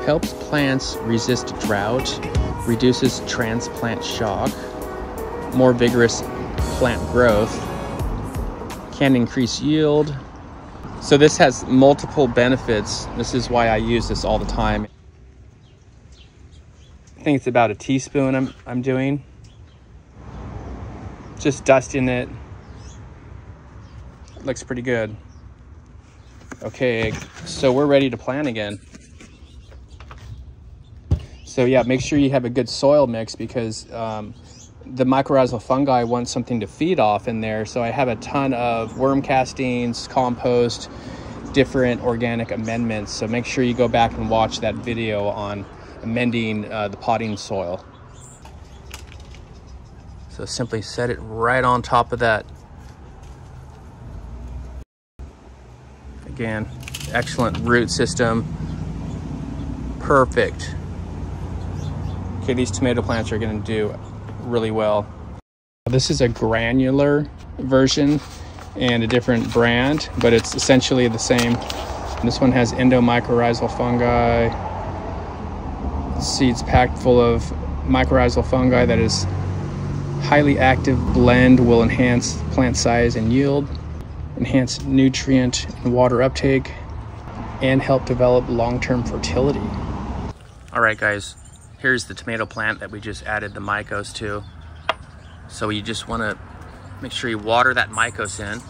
helps plants resist drought, reduces transplant shock, more vigorous plant growth, can increase yield. So this has multiple benefits. This is why I use this all the time. I think it's about a teaspoon I'm doing. Just dusting it. Looks pretty good. Okay, so we're ready to plant again. So yeah, make sure you have a good soil mix because the mycorrhizal fungi want something to feed off in there. So I have a ton of worm castings, compost, different organic amendments. So make sure you go back and watch that video on amending the potting soil. So simply set it right on top of that. Again, excellent root system. Perfect. Okay, these tomato plants are going to do really well. This is a granular version and a different brand, but it's essentially the same. This one has Mycorrizal fungi. Seeds packed full of mycorrhizal fungi that is highly active blend, will enhance plant size and yield, enhance nutrient and water uptake, and help develop long-term fertility. All right, guys, here's the tomato plant that we just added the Mycos to. So you just want to make sure you water that Mycos in.